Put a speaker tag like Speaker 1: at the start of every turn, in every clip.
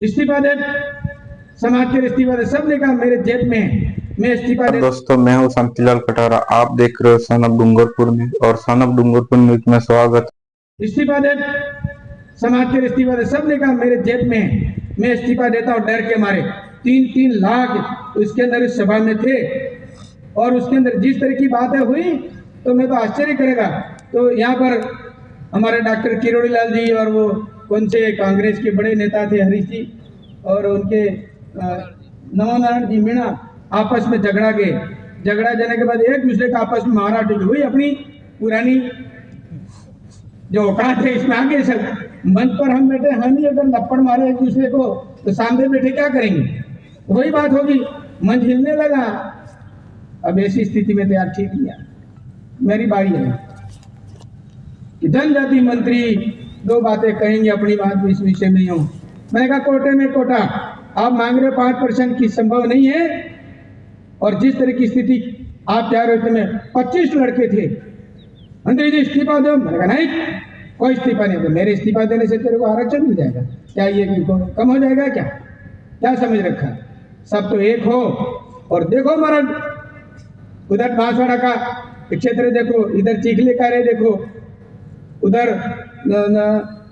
Speaker 1: इस्तीफा दे, समाज के इस्तीफा दे, सब ने कहा मेरे जेब में है, मैं इस्तीफा दे।
Speaker 2: दोस्तों, मैं हूं शांतिलाल कटारा। आप देख रहे हो सन ऑफ डूंगरपुर न्यूज और सन ऑफ डूंगरपुर न्यूज में स्वागत।
Speaker 1: इस्तीफा दे, समाज के इस्तीफा दे, सब ने कहा मेरे जेब में है, मैं इस्तीफा देता हूं डर के मारे। 3-3 लाख उसके अंदर इस सभा में थे और उसके अंदर जिस तरह की बातें हुई तो मैं तो आश्चर्य करेगा। तो यहाँ पर हमारे डॉक्टर किरोड़ी लाल जी और वो कौन से कांग्रेस के बड़े नेता थे हरीश जी और उनके नवानारायण जी मीणा आपस में झगड़ा गए। झगड़ा जाने के बाद एक दूसरे का आपस में मारामारी हुई। अपनी पुरानी जो औकात है इसमें आगे सब मंच पर हम बैठे, हम ही अगर लपड़ मारे एक दूसरे को तो सामने बैठे क्या करेंगे? वही बात होगी, मंच हिलने लगा। अब ऐसी स्थिति में तो यार ठीक किया, मेरी बारी है कि जनजाति मंत्री 2 बातें कहेंगे, अपनी बात इस विषय में हूँ। मैंने कहा कोटे में कोटा आप मांग रहे हो 5% की, संभव नहीं है। और जिस तरह की स्थिति आप चाह रहे थे, में 25 लड़के थे, मंत्री जी इस्तीफा दो। मैंने कहा नहीं, कोई इस्तीफा नहीं दो। मेरे इस्तीफा देने से तेरे को आरक्षण मिल जाएगा क्या? ये कम हो जाएगा क्या? क्या समझ रखा? सब तो एक हो। और देखो हमारा उधर बांसवाड़ा का क्षेत्र देखो, इधर चिखले का रे देखो, उधर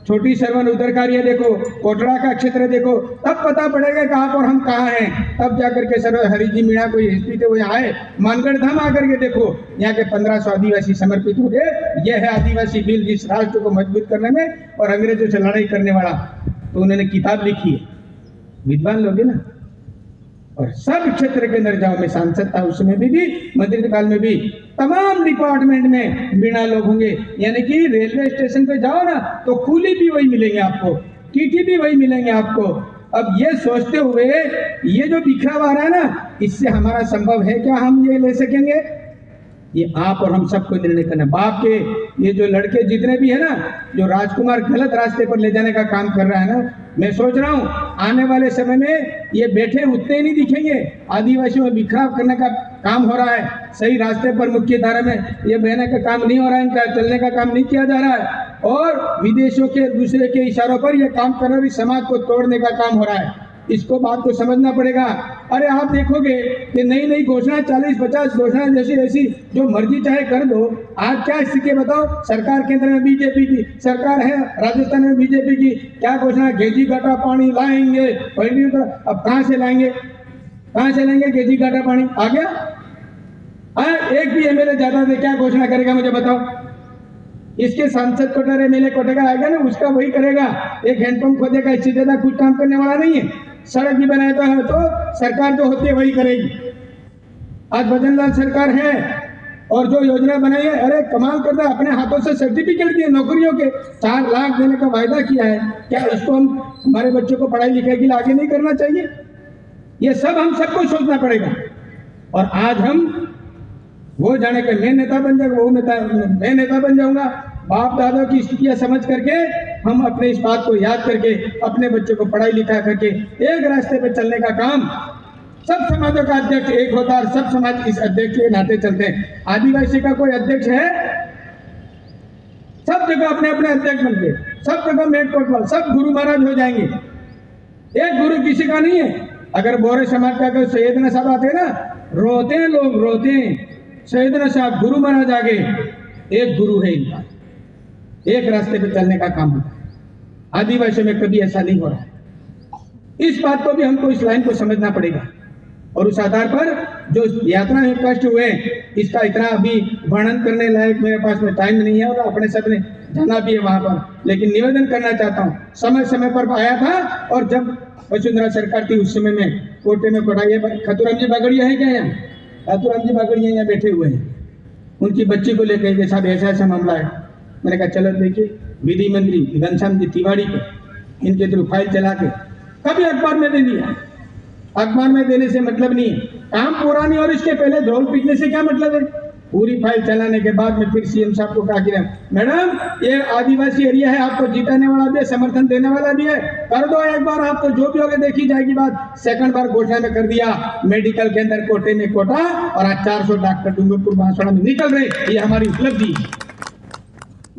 Speaker 1: छोटी सरवन उधर का रे देखो, कोटड़ा का क्षेत्र देखो, तब पता पड़ेगा कहाँ पर हम कहाँ हैं। तब जाकर के सर हरी जी मीणा कोई हिस्ट्री थे वो यहाँ आए, मानगढ़ धाम आकर के देखो, यहाँ के 1500 आदिवासी समर्पित हो गए। ये है आदिवासी बिल, जिस राष्ट्र को मजबूत करने में और अंग्रेजों से लड़ाई करने वाला। तो उन्होंने किताब लिखी है, विद्वान लोग है ना। और सब क्षेत्र के अंदर जाओ, मैं सांसद था उस समय भी मंत्री काल में भी, तमाम डिपार्टमेंट में मीणा लोग होंगे। यानी कि रेलवे स्टेशन पे जाओ ना तो कूली भी वही मिलेंगे आपको, टीटी भी वही मिलेंगे आपको। अब ये सोचते हुए ये जो बिखराव आ रहा है ना, इससे हमारा संभव है क्या हम ये ले सकेंगे? ये आप और हम सबको निर्णय करना। बाप के ये जो लड़के जितने भी है ना, जो राजकुमार गलत रास्ते पर ले जाने का काम कर रहा है ना, मैं सोच रहा हूँ आने वाले समय में ये बैठे उतने ही नहीं दिखेंगे। आदिवासियों में बिखराव करने का काम हो रहा है, सही रास्ते पर मुख्य धारा में ये बहने का काम नहीं हो रहा है, इनका चलने का काम नहीं किया जा रहा है। और विदेशों के दूसरे के इशारों पर ये काम कर रहे, समाज को तोड़ने का काम हो रहा है। इसको बात को समझना पड़ेगा। अरे आप देखोगे कि नई नई घोषणा 40-50 घोषणा जैसी ऐसी जो मर्जी चाहे कर दो। आज क्या स्थिति है बताओ? सरकार केंद्र में बीजेपी की सरकार है, राजस्थान में बीजेपी की क्या घोषणा? गेजी घाटा पानी लाएंगे। अब कहाँ से लाएंगे? कहाँ से लाएंगे गेजी घाटा पानी? आ गया? एक भी एमएलए ज्यादा दे क्या घोषणा करेगा मुझे बताओ? इसके सांसद कोटा एमएलए कोटे का आएगा ना, उसका वही करेगा। एक हैंडपंप खोदेगा, इससे ज्यादा कुछ काम करने वाला नहीं है। सड़क भी बनाए तो सरकार जो होती है वही करेगी। आज भजनलाल सरकार है और जो योजना बनाई है, अरे कमाल करता है, अपने हाथों से सर्टिफिकेट दिए नौकरियों के, 4 लाख देने का वायदा किया है। क्या इसको हम हमारे बच्चों को पढ़ाई लिखाई के लिए आगे नहीं करना चाहिए? ये सब हम सबको सोचना पड़ेगा। और आज हम वो जाने के मैं नेता बन जाऊंगा, वो नेता मैं नेता बन जाऊंगा। बाप दादा की स्थितियां समझ करके हम अपने इस बात को याद करके अपने बच्चों को पढ़ाई लिखा करके एक रास्ते पे चलने का काम। सब समाजों का अध्यक्ष एक होता है और सब समाज इस अध्यक्ष के नाते चलते हैं। आदिवासी का कोई अध्यक्ष है? सब जगह अपने अपने अध्यक्ष बनते, सब जगह मेट कोटवाल, सब गुरु महाराज हो जाएंगे। एक गुरु किसी का नहीं है। अगर बोरे समाज का कोई सैयदना साहब आते ना, रोते हैं लोग, रोते हैं। सैयदना साहब गुरु महाराज आगे, एक गुरु है इनका, एक रास्ते पे चलने का काम होता है। आदिवासियों में कभी ऐसा नहीं हो रहा है। इस बात को भी हमको, इस लाइन को समझना पड़ेगा। और उस आधार पर जो यात्रा में कष्ट हुए, इसका इतना अभी वर्णन करने लायक मेरे पास में टाइम नहीं है और अपने सब ने जाना भी है वहां पर। लेकिन निवेदन करना चाहता हूँ, समय समय पर आया था और जब वसुंधरा सरकार थी उस समय में कोटे में कोटाइए। खतुराम जी बागड़िया है क्या यहाँ? खतुराम जी बागड़िया यहाँ बैठे हुए हैं। उनकी बच्ची को लेकर के साहब ऐसा ऐसा मामला है। मैंने कहा चलो देखिए, विधि मंत्री घनश्याम जी तिवारी को इनके थ्रू फाइल चला के कभी अखबार में दे दिया। अखबार में देने से मतलब नहीं है, काम पूरा नहीं और इसके पहले ढोल पीटने से क्या मतलब है? पूरी फाइल चलाने के बाद में फिर सीएम साहब को कहा कि मैडम ये आदिवासी एरिया है, आपको जिताने वाला भी है, समर्थन देने वाला भी है, कर दो एक बार, आपको जो भी होगा देखी जाएगी बात। सेकंड बार घोषणा में कर दिया, मेडिकल के अंदर कोटे में कोटा और आज 400 डॉक्टर डूंगरपुर बांसवाड़ा में निकल रहे। ये हमारी उपलब्धि,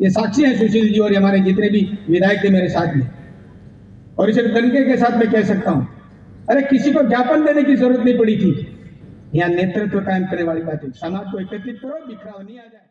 Speaker 1: ये साक्षी है सुशील जी और हमारे जितने भी विधायक थे मेरे साथ में। और इसे दंगे के साथ मैं कह सकता हूं, अरे किसी को ज्ञापन देने की जरूरत नहीं पड़ी थी। यहाँ नेतृत्व कायम करने वाली बात है, समाज को एकत्रित करो, बिखराव नहीं आ जाए।